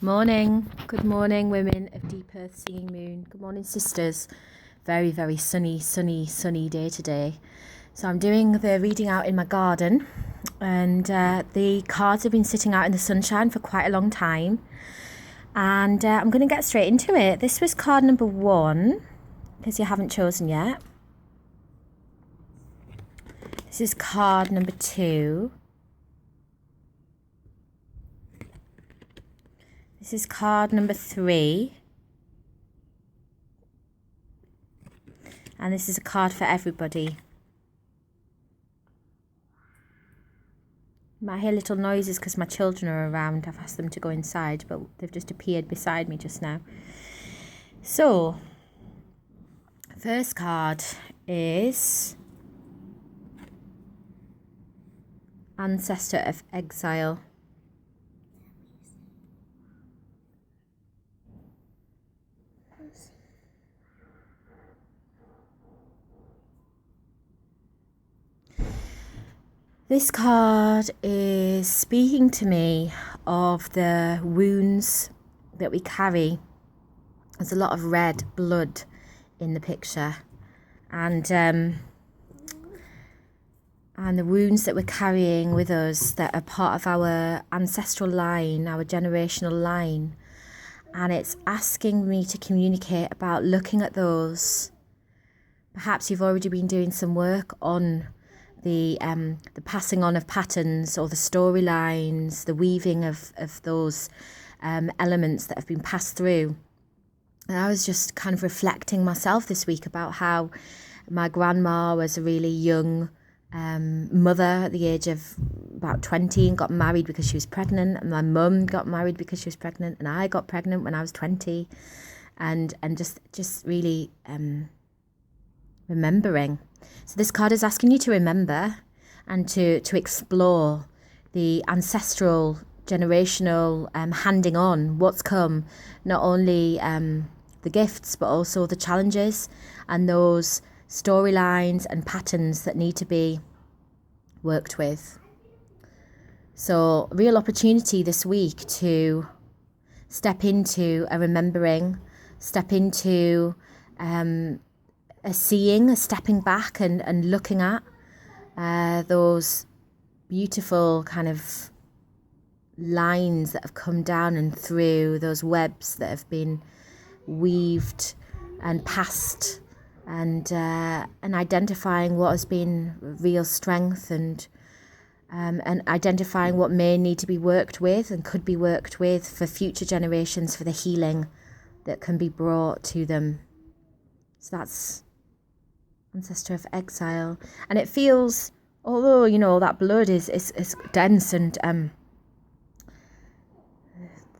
Morning. Good morning, women of Deep Earth Singing Moon. Good morning, sisters. Very, very sunny day today. So I'm doing the reading out in my garden, and the cards have been sitting out in the sunshine for quite a long time. And I'm going to get straight into it. This was card number 1, because you haven't chosen yet. This is card number 2. This is card number 3. And this is a card for everybody. You might hear little noises because my children are around. I've asked them to go inside, but they've just appeared beside me just now. So, first card is Ancestor of Exile. This card is speaking to me of the wounds that we carry. There's a lot of red blood in the picture, and the wounds that we're carrying with us that are part of our ancestral line, our generational line. And it's asking me to communicate about looking at those. Perhaps you've already been doing some work on the passing on of patterns or the storylines, the weaving of those elements that have been passed through. And I was just kind of reflecting myself this week about how my grandma was a really young mother at the age of about 20 and got married because she was pregnant, and my mum got married because she was pregnant, and I got pregnant when I was 20, and just really remembering. So this card is asking you to remember and to explore the ancestral, generational handing on, what's come, not only the gifts, but also the challenges and those storylines and patterns that need to be worked with. So real opportunity this week to step into a remembering, step into a seeing, a stepping back and looking at those beautiful kind of lines that have come down and through, those webs that have been weaved and passed, and identifying what has been real strength, and identifying what may need to be worked with and could be worked with for future generations, for the healing that can be brought to them. So that's Ancestor of Exile. And it feels, although, you know, that blood is dense and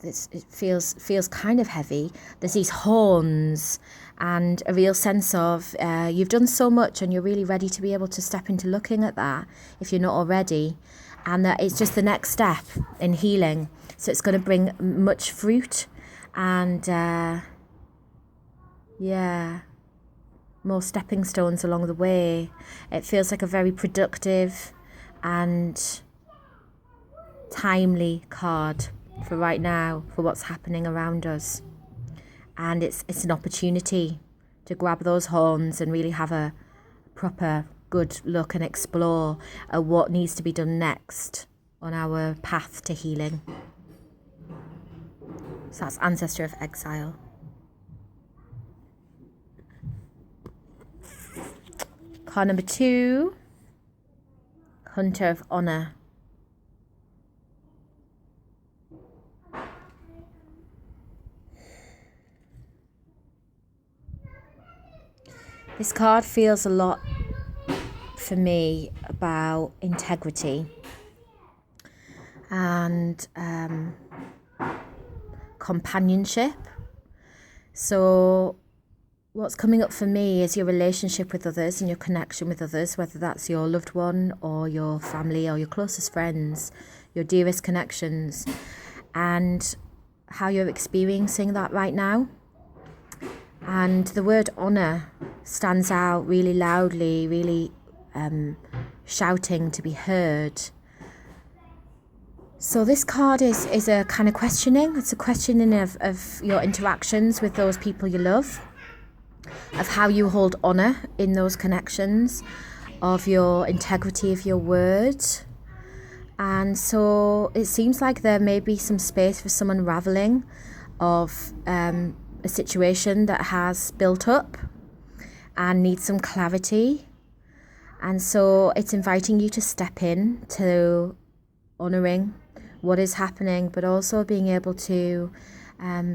it feels kind of heavy, there's these horns and a real sense of you've done so much and you're really ready to be able to step into looking at that if you're not already, and that it's just the next step in healing. So it's going to bring much fruit and more stepping stones along the way. It feels like a very productive and timely card for right now, for what's happening around us. And it's an opportunity to grab those horns and really have a proper good look and explore at what needs to be done next on our path to healing. So that's Ancestor of Exile. Card number 2, Hunter of Honor. This card feels a lot for me about integrity and companionship. So what's coming up for me is your relationship with others and your connection with others, whether that's your loved one or your family or your closest friends, your dearest connections, and how you're experiencing that right now. And the word honour stands out really loudly, really shouting to be heard. So this card is a kind of questioning. It's a questioning of your interactions with those people you love, of how you hold honour in those connections, of your integrity of your word. And so it seems like there may be some space for some unravelling of a situation that has built up and needs some clarity. And so it's inviting you to step in to honouring what is happening, but also being able to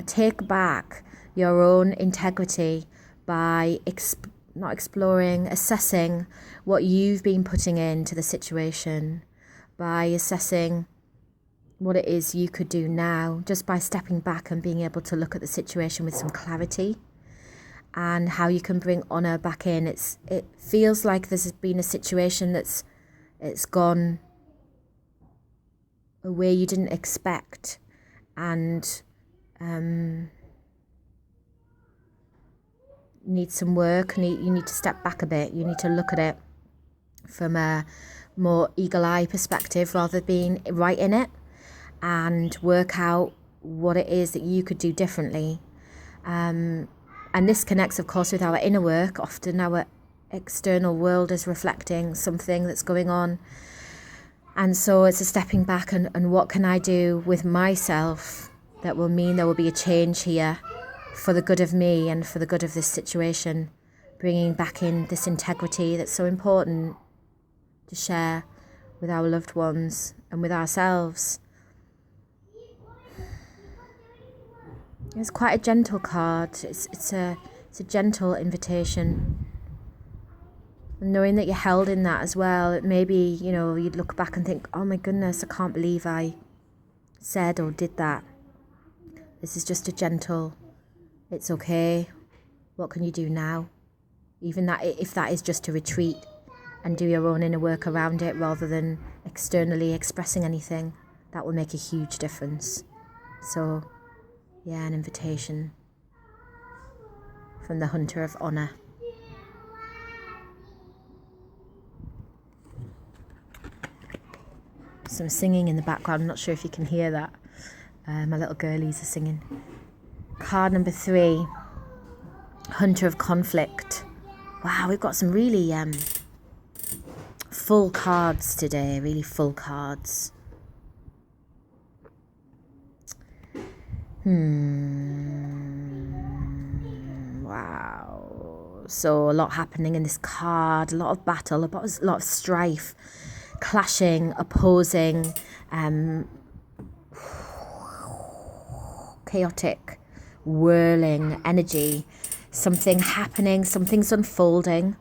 take back your own integrity by assessing what you've been putting into the situation, by assessing what it is you could do now, just by stepping back and being able to look at the situation with some clarity, and how you can bring honour back in. It feels like there's been a situation it's gone a way you didn't expect, and need some work. You need to step back a bit. You need to look at it from a more eagle eye perspective rather than being right in it, and work out what it is that you could do differently. And this connects, of course, with our inner work. Often our external world is reflecting something that's going on. And so it's a stepping back and what can I do with myself that will mean there will be a change here for the good of me and for the good of this situation, bringing back in this integrity that's so important to share with our loved ones and with ourselves. It's quite a gentle card. It's a gentle invitation. And knowing that you're held in that as well, maybe, you'd look back and think, oh my goodness, I can't believe I said or did that. This is just a gentle, it's okay. What can you do now? Even that, if that is just to retreat and do your own inner work around it rather than externally expressing anything, that will make a huge difference. So, yeah, an invitation from the Hunter of Honour. Some singing in the background. I'm not sure if you can hear that. My little girlies are singing. Card number 3, Hunter of Conflict. Wow, we've got some really full cards today, really full cards. Wow. So a lot happening in this card, a lot of battle, a lot of strife, clashing, opposing, chaotic, whirling energy. Something happening, something's unfolding.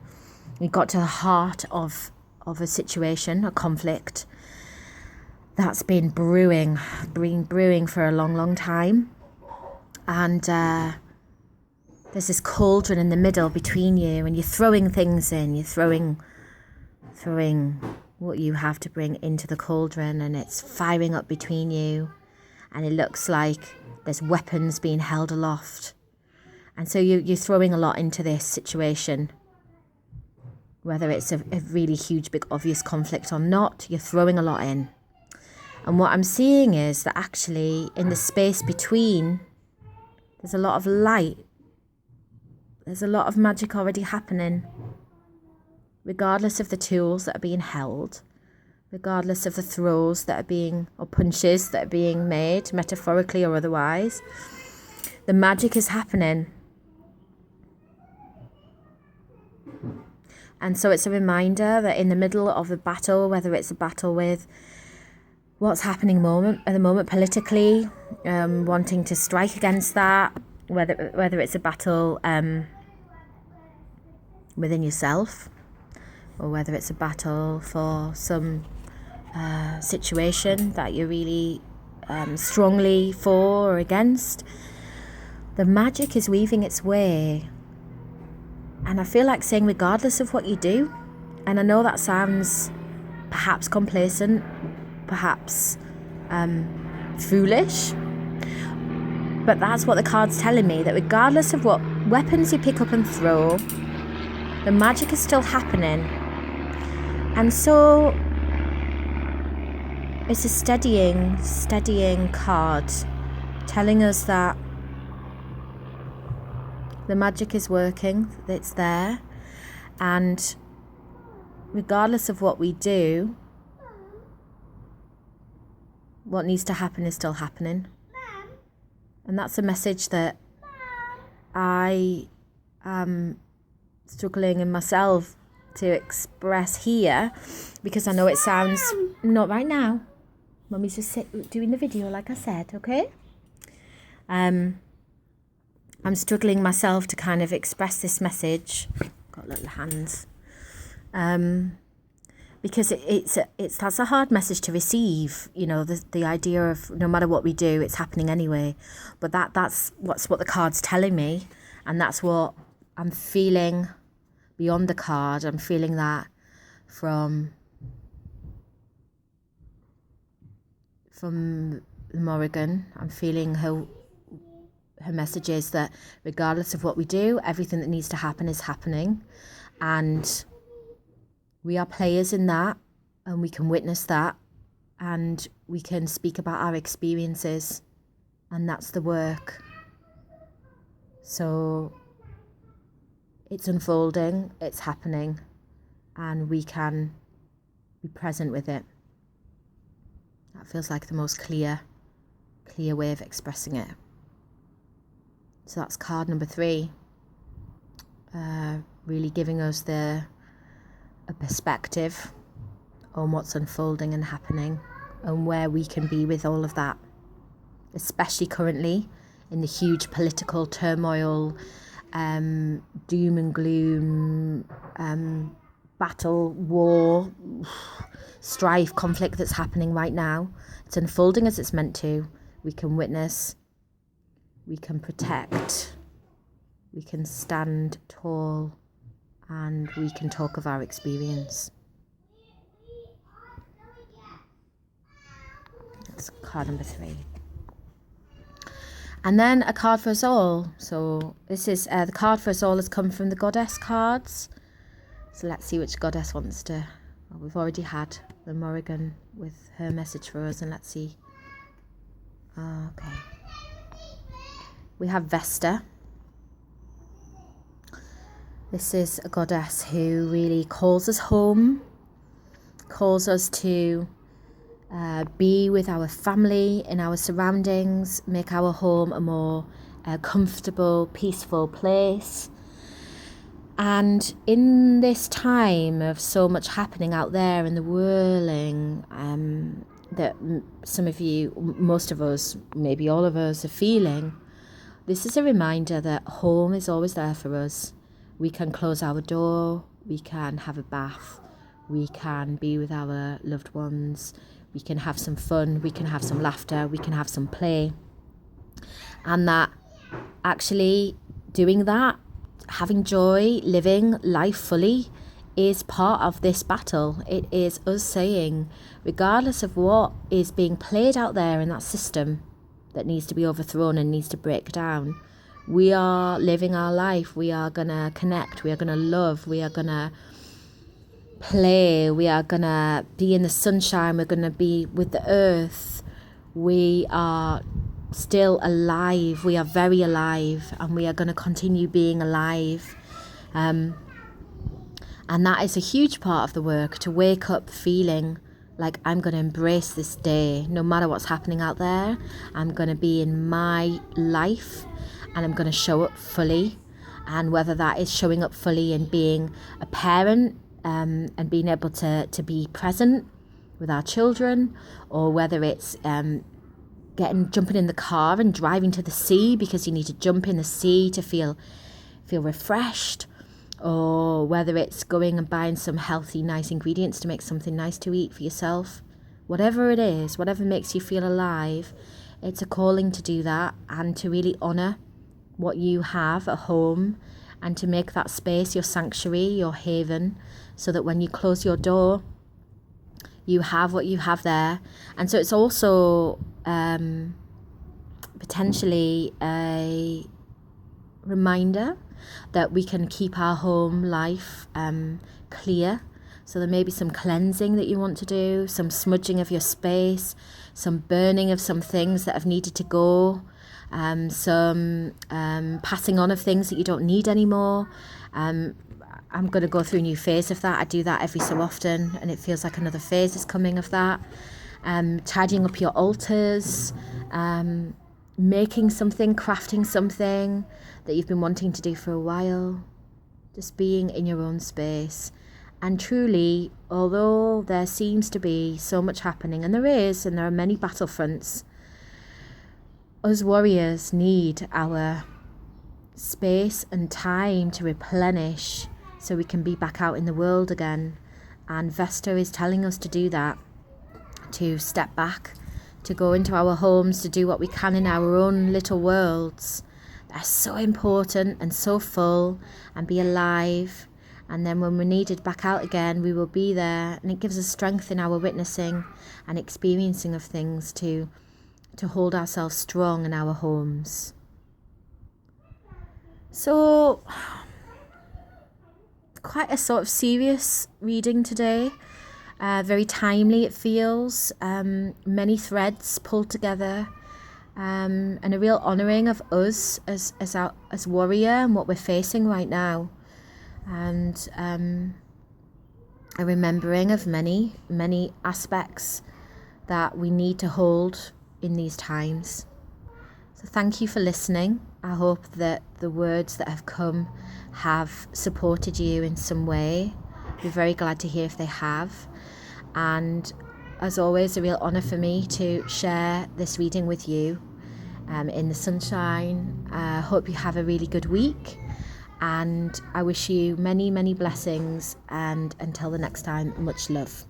We got to the heart of a situation, a conflict that's been brewing for a long, long time. And there's this cauldron in the middle between you, and you're throwing things in. You're throwing what you have to bring into the cauldron, and it's firing up between you. And it looks like there's weapons being held aloft. And so you're throwing a lot into this situation. Whether it's a really huge, big, obvious conflict or not, you're throwing a lot in. And what I'm seeing is that actually in the space between, there's a lot of light. There's a lot of magic already happening. Regardless of the tools that are being held, regardless of the throws that are being, or punches that are being made, metaphorically or otherwise, the magic is happening. And so it's a reminder that in the middle of a battle, whether it's a battle with what's happening at the moment politically, wanting to strike against that, whether it's a battle within yourself, or whether it's a battle for some situation that you're really strongly for or against, the magic is weaving its way. And I feel like saying regardless of what you do, and I know that sounds perhaps complacent, perhaps foolish, but that's what the card's telling me, that regardless of what weapons you pick up and throw, the magic is still happening. And so It's a steadying card, telling us that the magic is working, it's there, and regardless of what we do, what needs to happen is still happening. And that's a message that I am struggling in myself to express here, because I know it sounds... Not right now. Mummy's just doing the video like I said, okay? I'm struggling myself to kind of express this message. Got little hands. Because that's a hard message to receive, you know, the idea of no matter what we do, it's happening anyway. But that's what the card's telling me, and that's what I'm feeling beyond the card. I'm feeling that from Morrigan. I'm feeling her message is that regardless of what we do, everything that needs to happen is happening, and we are players in that, and we can witness that, and we can speak about our experiences, and that's the work. So it's unfolding, it's happening, and we can be present with it. That feels like the most clear way of expressing it. So that's card number 3. Really giving us a perspective on what's unfolding and happening, and where we can be with all of that, especially currently in the huge political turmoil, doom and gloom, battle, war, strife, conflict that's happening right now. It's unfolding as it's meant to. We can witness, we can protect, we can stand tall, and we can talk of our experience. That's card number 3. And then a card for us all. So this is the card for us all has come from the Goddess cards. So let's see which goddess wants to... Well, we've already had the Morrigan with her message for us, and let's see. Okay. We have Vesta. This is a goddess who really calls us home, calls us to be with our family, in our surroundings, make our home a more comfortable, peaceful place. And in this time of so much happening out there in the whirling, that some of you, most of us, maybe all of us are feeling, this is a reminder that home is always there for us. We can close our door, we can have a bath, we can be with our loved ones, we can have some fun, we can have some laughter, we can have some play. And that actually doing that, having joy, living life fully, is part of this battle. It is us saying, regardless of what is being played out there in that system that needs to be overthrown and needs to break down, we are living our life. We are going to connect. We are going to love. We are going to play. We are going to be in the sunshine. We're going to be with the earth. We are still alive. We are very alive, and we are going to continue being alive. And that is a huge part of the work, to wake up feeling like I'm going to embrace this day. No matter what's happening out there, I'm going to be in my life, and I'm going to show up fully. And whether that is showing up fully and being a parent, and being able to be present with our children, or whether it's jumping in the car and driving to the sea because you need to jump in the sea to feel refreshed, or whether it's going and buying some healthy, nice ingredients to make something nice to eat for yourself. Whatever it is, whatever makes you feel alive, it's a calling to do that, and to really honour what you have at home, and to make that space your sanctuary, your haven, so that when you close your door, you have what you have there. And so it's also potentially a reminder that we can keep our home life clear, So there may be some cleansing that you want to do, some smudging of your space, some burning of some things that have needed to go, some passing on of things that you don't need anymore. I'm going to go through a new phase of that. I do that every so often, and it feels like another phase is coming of that. Tidying up your altars, making something, crafting something that you've been wanting to do for a while. Just being in your own space. And truly, although there seems to be so much happening, and there are many battlefronts, us warriors need our space and time to replenish so we can be back out in the world again. And Vesta is telling us to do that, to step back, to go into our homes, to do what we can in our own little worlds that are so important and so full, and be alive. And then when we're needed back out again, we will be there. And it gives us strength in our witnessing and experiencing of things to hold ourselves strong in our homes. So, quite a sort of serious reading today. Very timely, it feels. Many threads pulled together. And a real honouring of us as warrior and what we're facing right now. And a remembering of many, many aspects that we need to hold in these times. So thank you for listening. I hope that the words that have come have supported you in some way. I'd be very glad to hear if they have. And as always, a real honour for me to share this reading with you in the sunshine. I hope you have a really good week. And I wish you many, many blessings, and until the next time, much love.